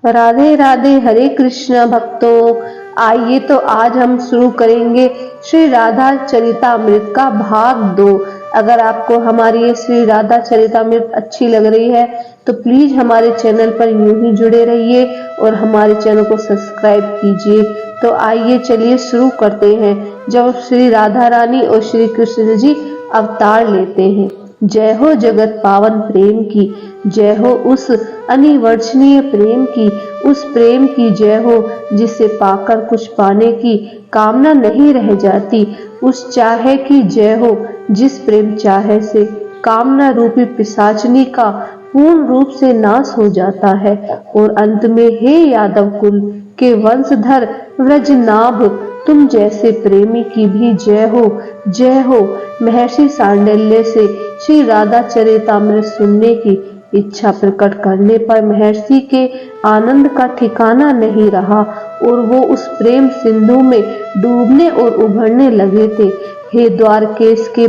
राधे राधे। हरे कृष्ण भक्तों, आइए तो आज हम शुरू करेंगे श्री राधा चरितामृत का भाग 2। अगर आपको हमारी ये श्री राधा चरितामृत अच्छी लग रही है तो प्लीज हमारे चैनल पर यूं ही जुड़े रहिए और हमारे चैनल को सब्सक्राइब कीजिए। तो आइए चलिए शुरू करते हैं। जब श्री राधा रानी और श्री कृष्ण जी अवतार लेते हैं। जय हो जगत पावन प्रेम की, जय हो उस अनिवर्चनीय प्रेम की, उस प्रेम की जय हो जिसे पाकर कुछ पाने की कामना नहीं रह जाती, उस चाहे की जय हो जिस प्रेम चाहे से कामना रूपी पिशाचनी का पूर्ण रूप से नाश हो जाता है। और अंत में हे यादव कुल के वंशधर व्रजनाभ, तुम जैसे प्रेमी की भी जय हो, जय हो। महर्षि सांडिल्य से श्री राधा चरितामृत सुनने की इच्छा प्रकट करने पर महर्षि के आनंद का ठिकाना नहीं रहा और वो उस प्रेम सिंधु में डूबने और उभरने लगे थे। हे द्वारकेश के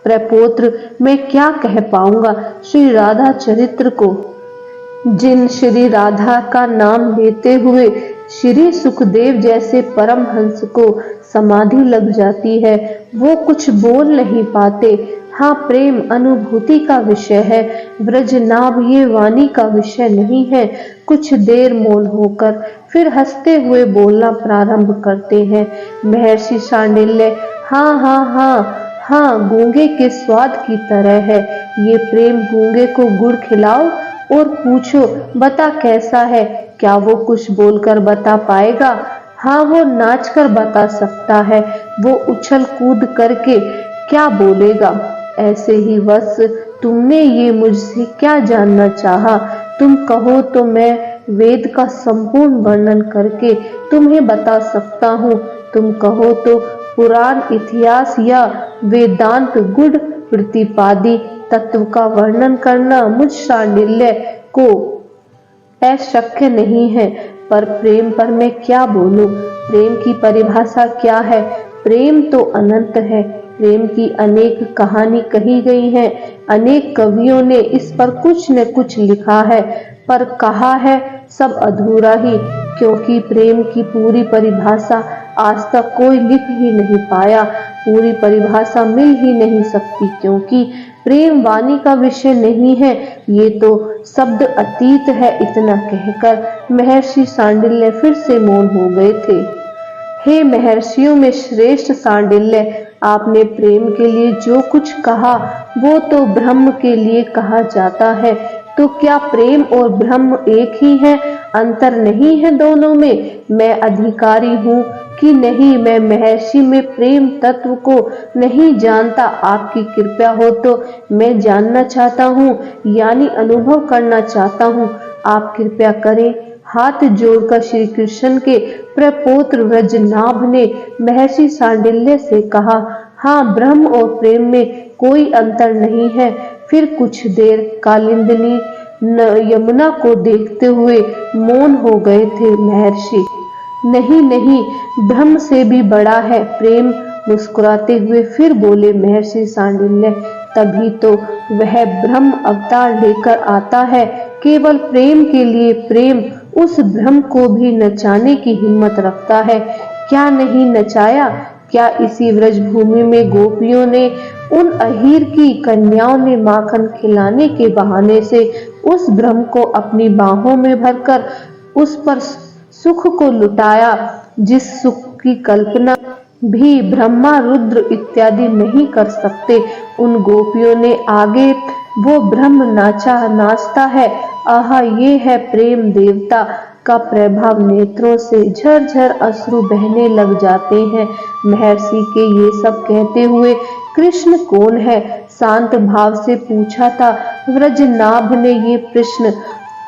प्रपोत्र, मैं क्या कह पाऊंगा श्री राधा चरित्र को। जिन श्री राधा का नाम लेते हुए श्री सुखदेव जैसे परमहंस को समाधि लग जाती है, वो कुछ बोल नहीं पाते। हाँ, प्रेम अनुभूति का विषय है, व्रजनाभ ये वाणी का विषय नहीं है। कुछ देर मौन होकर फिर हंसते हुए बोलना प्रारंभ करते हैं। महर्षि सांडिल्य, हाँ हाँ हाँ हाँ, गूंगे के स्वाद की तरह है ये प्रेम। गूंगे को गुड़ खिलाओ और पूछो बता कैसा है, क्या वो कुछ बोलकर बता पाएगा? हाँ, वो नाचकर बता सकता है, वो उछल कूद करके क्या बोलेगा? ऐसे ही बस तुमने ये मुझसे क्या जानना चाहा? तुम कहो तो मैं वेद का संपूर्ण वर्णन करके तुम्हें बता सकता हूँ। तुम कहो तो पुराण इतिहास या वेदांत गुड़ प्रतिपादी तत्व का वर्णन करना मुझ सांडिल्य को अशक्य नहीं है। पर प्रेम पर मैं क्या बोलूं? प्रेम की परिभाषा क्या है? प्रेम तो अनंत है। प्रेम की अनेक कहानी कही गई है, अनेक कवियों ने इस पर कुछ न कुछ लिखा है, पर कहा है सब अधूरा ही, क्योंकि प्रेम की पूरी परिभाषा आज तक कोई लिख ही नहीं पाया। पूरी परिभाषा मिल ही नहीं सकती, क्योंकि प्रेम वाणी का विषय नहीं है, ये तो शब्द अतीत है। इतना कहकर महर्षि सांडिल्य फिर से मौन हो गए थे। हे महर्षियों में श्रेष्ठ सांडिल्य, आपने प्रेम के लिए जो कुछ कहा वो तो ब्रह्म के लिए कहा जाता है। तो क्या प्रेम और ब्रह्म एक ही है? अंतर नहीं है दोनों में? मैं अधिकारी हूँ कि नहीं, मैं महर्षि में प्रेम तत्व को नहीं जानता। आपकी कृपा हो तो मैं जानना चाहता हूँ, यानी अनुभव करना चाहता हूँ। आप कृपया करें। हाथ जोड़कर श्री कृष्ण के प्रपोत्र व्रजनाभ ने महर्षि सांडिल्य से कहा, हाँ, ब्रह्म और प्रेम में कोई अंतर नहीं है। फिर कुछ देर कालिंदिनी यमुना को देखते हुए मौन हो गए थे महर्षि। नहीं नहीं, ब्रह्म से भी बड़ा है प्रेम, मुस्कुराते हुए फिर बोले महर्षि सांडिल्य। तभी तो वह ब्रह्म अवतार लेकर आता है, केवल प्रेम के लिए। प्रेम उस ब्रह्म को भी नचाने की हिम्मत रखता है। क्या नहीं नचाया? क्या इसी व्रजभूमि में गोपियों ने, उन अहीर की कन्याओं ने माखन खिलाने के बहाने से उस ब्रह्म को अपनी बाहों में भरकर उस पर सुख को लुटाया, जिस सुख की कल्पना भी ब्रह्मा रुद्र इत्यादि नहीं कर सकते। उन गोपियों ने आगे वो ब्रह्म नाचता है। आहा, ये है प्रेम देवता का प्रभाव। नेत्रों से झरझर अश्रु बहने लग जाते हैं। महर्षि के ये सब कहते हुए कृष्ण कौन है? शांत भाव से पूछा था व्रजनाभ ने ये प्रश्न।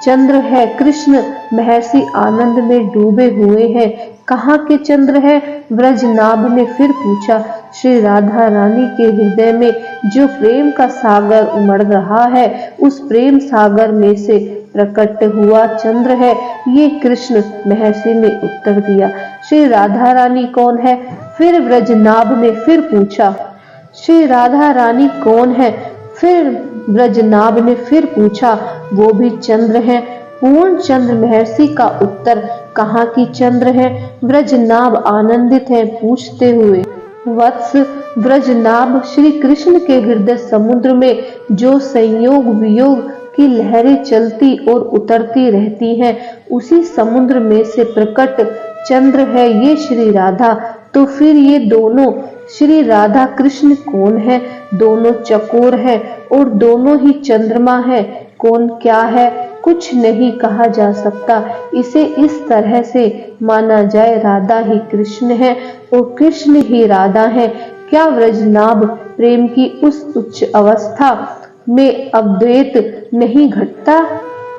चंद्र है कृष्ण। महर्षि आनंद में डूबे हुए हैं। कहाँ के चंद्र है? व्रजनाभ ने फिर पूछा। श्री राधा रानी के हृदय में जो प्रेम का सागर उमड़ रहा है, उस प्रेम सागर में से प्रकट हुआ चंद्र है ये कृष्ण, महर्षि ने उत्तर दिया। श्री राधा रानी कौन है? फिर व्रजनाभ ने फिर पूछा। श्री राधा रानी कौन है? फिर व्रजनाभ ने फिर पूछा। वो भी चंद्र है। पूर्ण चंद्र महर्षि का उत्तर, कहाँ की चंद्र है? ब्रजनाभ आनंदित है पूछते हुए, वत्स ब्रजनाभ, श्री कृष्ण के हृदय समुद्र में जो संयोग वियोग की लहरें चलती और उतरती रहती हैं, उसी समुद्र में से प्रकट चंद्र है ये श्री राधा। तो फिर ये दोनों श्री राधा कृष्ण कौन है? दोनों चकोर है और दोनों ही चंद्रमा है। कौन क्या है कुछ नहीं कहा जा सकता। इसे इस तरह से माना जाए, राधा ही कृष्ण है और कृष्ण ही राधा है। क्या व्रजनाभ प्रेम की उस उच्च अवस्था में अद्वैत नहीं घटता?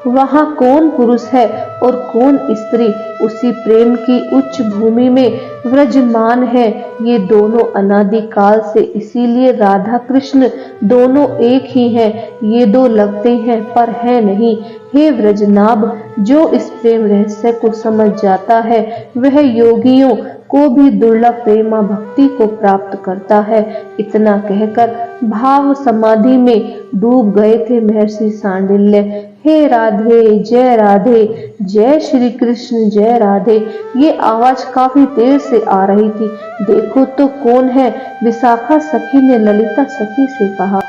वहाँ कौन पुरुष है और कौन स्त्री उसी प्रेम की उच्च भूमि में विराजमान है। ये दोनों अनादिकाल से, इसीलिए राधा कृष्ण दोनों एक ही हैं। ये दो लगते हैं पर है नहीं। हे व्रजनाभ, जो इस प्रेम रहस्य को समझ जाता है वह योगियों को भी दुर्लभ प्रेमा भक्ति को प्राप्त करता है। इतना कहकर भाव समाधि में डूब गए थे महर्षि सांडिल्य। हे राधे जय श्री कृष्ण जय राधे। ये आवाज काफी देर से आ रही थी। देखो तो कौन है? विशाखा सखी ने ललिता सखी से कहा।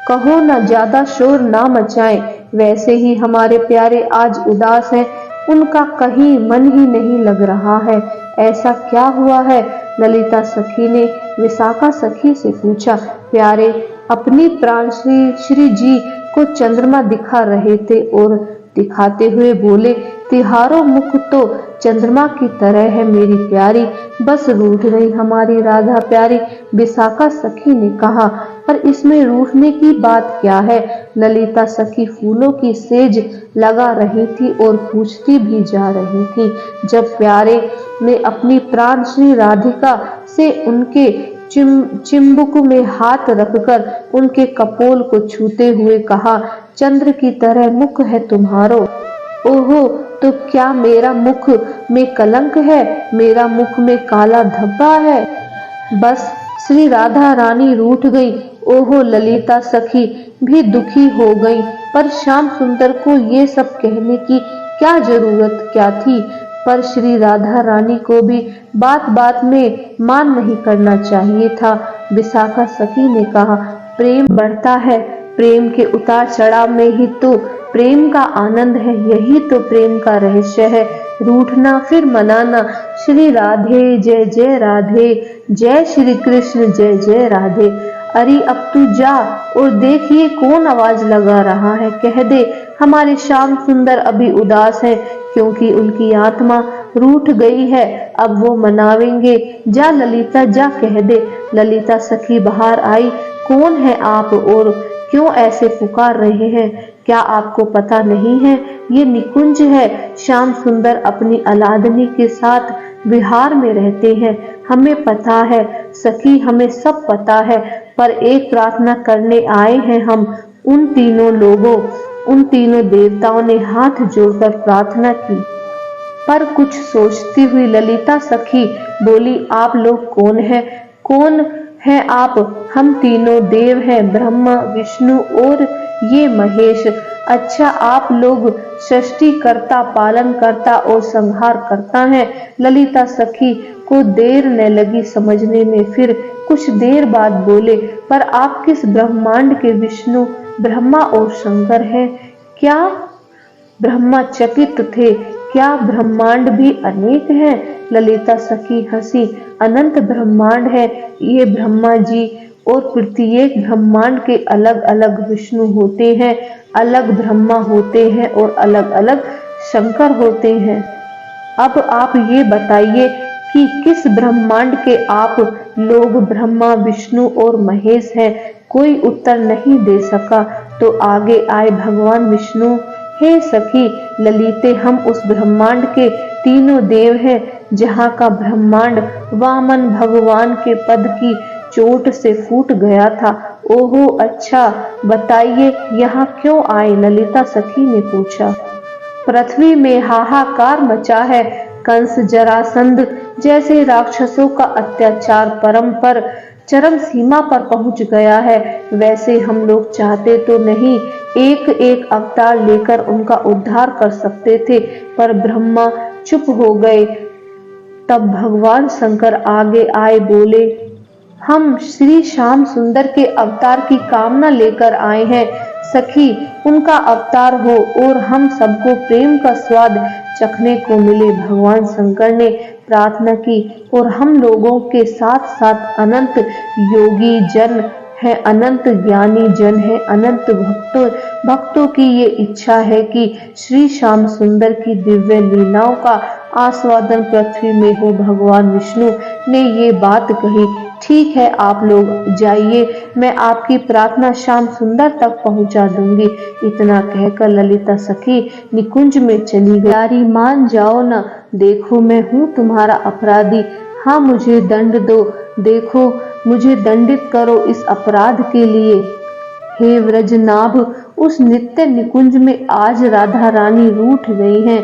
कहो ना, ज्यादा शोर ना मचाएं। वैसे ही हमारे प्यारे आज उदास हैं, उनका कहीं मन ही नहीं लग रहा है। ऐसा क्या हुआ है? ललिता सखी ने विशाखा सखी से पूछा। प्यारे अपनी प्राण श्री जी को चंद्रमा दिखा रहे थे और दिखाते हुए बोले, तिहारो मुख तो चंद्रमा की तरह है मेरी प्यारी, बस रूठ गई हमारी राधा प्यारी। विशाखा सखी ने कहा, पर इसमें रूठने की बात क्या है? ललिता सखी फूलों की सेज लगा रही थी और पूछती भी जा रही थी। जब प्यारे ने अपनी प्राण श्री राधिका से उनके चिंबुक में हाथ रखकर उनके कपोल को छूते हुए कहा, चंद्र की तरह मुख है तुम्हारो। ओहो, तो क्या मेरा मुख में कलंक है? मेरा मुख में काला धब्बा है? बस श्री राधा रानी रूठ गई। ओहो, ललिता सखी भी दुखी हो गई। पर श्याम सुंदर को ये सब कहने की क्या जरूरत क्या थी? पर श्री राधा रानी को भी बात बात में मान नहीं करना चाहिए था। विशाखा सखी ने कहा, प्रेम बढ़ता है, प्रेम के उतार चढ़ाव में ही तो प्रेम का आनंद है। यही तो प्रेम का रहस्य है, रूठना फिर मनाना। श्री राधे जय श्री कृष्ण जय राधे। अरे अब तू जा और देखिए कौन आवाज लगा रहा है, कह दे हमारे श्याम सुंदर अभी उदास है क्योंकि उनकी आत्मा रूठ गई है, अब वो मनावेंगे। जा ललिता जा, कह दे। ललिता सखी बाहर आई। कौन है आप और क्यों ऐसे पुकार रहे हैं? क्या आपको पता नहीं है ये निकुंज है? श्याम सुंदर अपनी अलादनी के साथ बिहार में रहते हैं। हमें पता है सखी, हमें सब पता है, पर एक प्रार्थना करने आए हैं हम। उन तीनों देवताओं ने हाथ जोड़कर प्रार्थना की। पर कुछ सोचती हुई ललिता सखी बोली, आप लोग कौन है आप? हम तीनों देव हैं, ब्रह्मा विष्णु और ये महेश। अच्छा, आप लोग सृष्टि करता, पालन करता और संहार करता है। ललिता सखी को देर न लगी समझने में, फिर कुछ देर बाद बोले, पर आप किस ब्रह्मांड के विष्णु, ब्रह्मा और शंकर हैं क्या? ब्रह्मा चकित थे, क्या ब्रह्मांड भी अनेक हैं? ललिता सखी हंसी। अनंत ब्रह्मांड है ये ब्रह्मा जी, और प्रत्येक ब्रह्मांड के अलग अलग विष्णु होते हैं, अलग ब्रह्मा होते हैं और अलग अलग शंकर होते हैं। अब आप ये बताइए कि किस ब्रह्मांड के आप लोग ब्रह्मा विष्णु और महेश हैं? कोई उत्तर नहीं दे सका तो आगे आए भगवान विष्णु। हे सखी ललिते, हम उस ब्रह्मांड के तीनों देव हैं जहाँ का ब्रह्मांड वामन भगवान के पद की चोट से फूट गया था। ओहो, अच्छा बताइए यहाँ क्यों आए? ललिता सखी ने पूछा। पृथ्वी में हाहाकार मचा है। कंस जरासंध जैसे राक्षसों का अत्याचार परम पर चरम सीमा पर पहुंच गया है। वैसे हम लोग चाहते तो नहीं एक एक अवतार लेकर उनका उद्धार कर सकते थे, पर ब्रह्मा चुप हो गए। तब भगवान शंकर आगे आए, बोले, हम श्री श्याम सुंदर के अवतार की कामना लेकर आए हैं। सखी, उनका अवतार हो और हम सबको प्रेम का स्वाद चखने को मिले। भगवान शंकर ने प्रार्थना की और हम लोगों के साथ साथ अनंत योगी जन है, अनंत ज्ञानी जन है, अनंत भक्तों की ये इच्छा है कि श्री श्याम सुंदर की दिव्य लीलाओं का आस्वादन पृथ्वी में हो। भगवान विष्णु ने ये बात कही। ठीक है, आप लोग जाइए, मैं आपकी प्रार्थना श्याम सुंदर तक पहुंचा दूंगी। इतना कहकर ललिता सखी निकुंज में चली गई। प्यारी, मान जाओ ना, देखो मैं हूँ तुम्हारा अपराधी। हाँ, मुझे दंड दो, देखो मुझे दंडित करो इस अपराध के लिए। हे व्रजनाभ, उस नित्य निकुंज में आज राधा रानी रूठ गई हैं।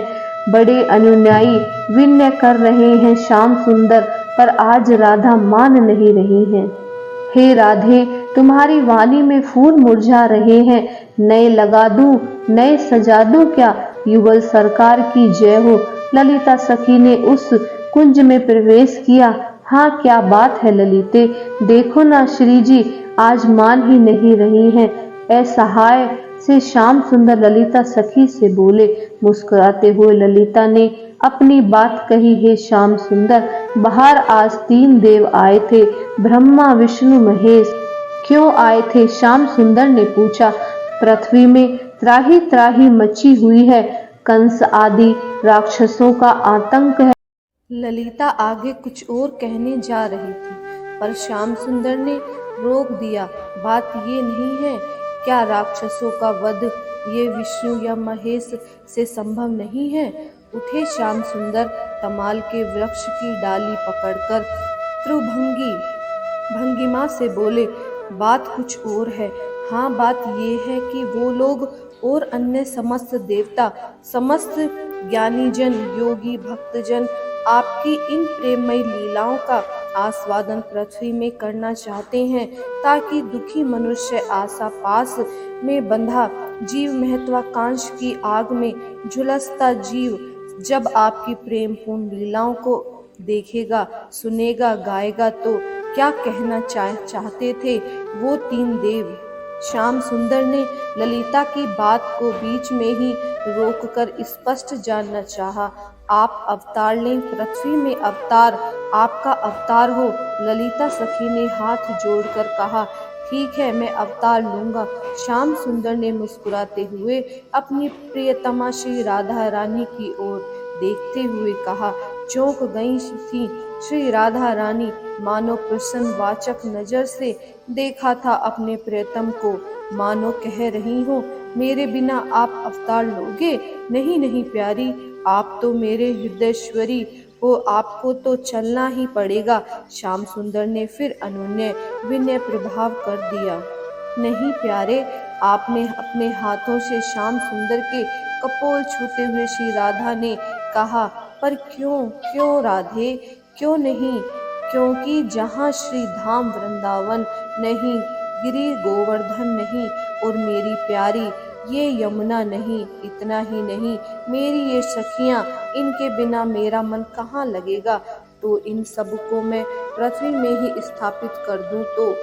बड़े अनुयायी विनय कर रहे हैं श्याम सुंदर, पर आज राधा मान नहीं रही हैं। हे राधे, तुम्हारी वाणी में फूल मुरझा रहे हैं, नए लगा दूं, नए सजा दूं क्या? युगल सरकार की जय हो। ललिता सखी ने उस कुंज में प्रवेश किया। हाँ, क्या बात है ललिते, देखो ना श्री जी आज मान ही नहीं रही हैं। असहाय से श्याम सुंदर ललिता सखी से बोले। मुस्कुराते हुए ललिता ने अपनी बात कही। हे श्याम सुंदर, बाहर आज 3 देव आए थे, ब्रह्मा विष्णु महेश। क्यों आए थे? श्याम सुंदर ने पूछा। पृथ्वी में त्राही त्राही मची हुई है, कंस आदि राक्षसों का आतंक है। ललिता आगे कुछ और कहने जा रही थी, पर श्याम सुंदर ने रोक दिया। बात ये नहीं है, क्या राक्षसों का वध ये विष्णु या महेश से संभव नहीं है? उठे श्याम सुंदर तमाल के वृक्ष की डाली पकड़कर भंगिमा से बोले, बात कुछ और है। हाँ, बात ये है कि वो लोग और अन्य समस्त देवता, समस्त ज्ञानीजन, योगी भक्तजन आपकी इन प्रेममयी लीलाओं का आस्वादन पृथ्वी में करना चाहते हैं, ताकि दुखी मनुष्य आशा पास में बंधा जीव, महत्वाकांक्षा की आग में झुलसता जीव जब आपकी प्रेम पूर्ण लीलाओं को देखेगा, सुनेगा, गाएगा, तो क्या कहना चाहते थे वो 3 देव? श्याम सुंदर ने ललिता की बात को बीच में ही रोककर स्पष्ट जानना चाहा। आप अवतार लें, पृथ्वी में अवतार आपका अवतार हो। ललिता सखी ने हाथ जोड़कर कहा, ठीक है, मैं अवतार लूंगा। श्याम सुंदर ने मुस्कुराते हुए अपनी प्रियतमा श्री राधा रानी की ओर देखते हुए कहा। चौंक गई थी श्री राधा रानी, मानो प्रसन्न वाचक नजर से देखा था अपने प्रियतम को, मानो कह रही हो, मेरे बिना आप अवतार लोगे? नहीं नहीं प्यारी, आप तो मेरे हृदयश्वरी हो, आपको तो चलना ही पड़ेगा। श्याम सुंदर ने फिर अनुनय विनय प्रभाव कर दिया। नहीं प्यारे, आपने अपने हाथों से श्याम सुंदर के कपोल छूते हुए श्री राधा ने कहा, पर क्यों क्यों राधे, क्यों नहीं? क्योंकि जहाँ श्री धाम वृंदावन नहीं, गिरि गोवर्धन नहीं, और मेरी प्यारी ये यमुना नहीं, इतना ही नहीं, मेरी ये सखियाँ, इनके बिना मेरा मन कहाँ लगेगा? तो इन सब को मैं पृथ्वी में ही स्थापित कर दूं तो?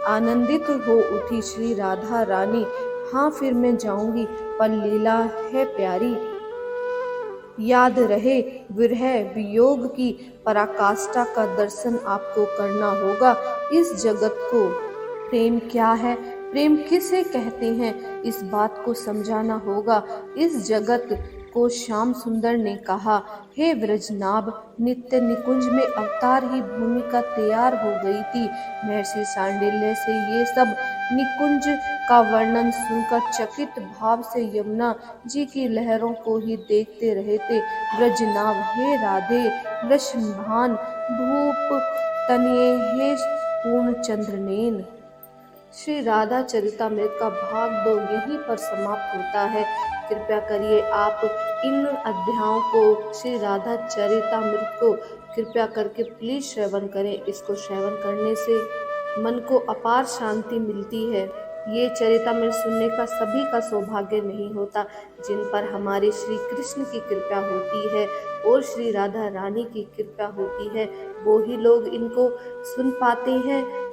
आनंदित हो उठी श्री राधा रानी। हाँ, फिर मैं जाऊंगी, पर लीला है प्यारी, याद रहे विरह वियोग की पराकाष्ठा का दर्शन आपको करना होगा। इस जगत को प्रेम क्या है, प्रेम किसे कहते हैं, इस बात को समझाना होगा इस जगत को। श्याम सुंदर ने कहा, हे व्रजनाभ, नित्य निकुंज में अवतार ही भूमिका तैयार हो गई थी। महर्षि सांडिल्य से ये सब निकुंज का वर्णन सुनकर चकित भाव से यमुना जी की लहरों को ही देखते रहे थे। व्रजनाभ, हे राधे, वृषभान भूप तनये, हे पूर्ण चंद्रनेन। श्री राधा चरितामृत का भाग 2 यहीं पर समाप्त होता है। कृपया करिए आप इन अध्यायों को, श्री राधा चरितामृत को कृपया करके प्लीज श्रवण करें। इसको श्रवण करने से मन को अपार शांति मिलती है। ये चरितमृत सुनने का सभी का सौभाग्य नहीं होता। जिन पर हमारे श्री कृष्ण की कृपा होती है और श्री राधा रानी की कृपा होती है, वो ही लोग इनको सुन पाते हैं।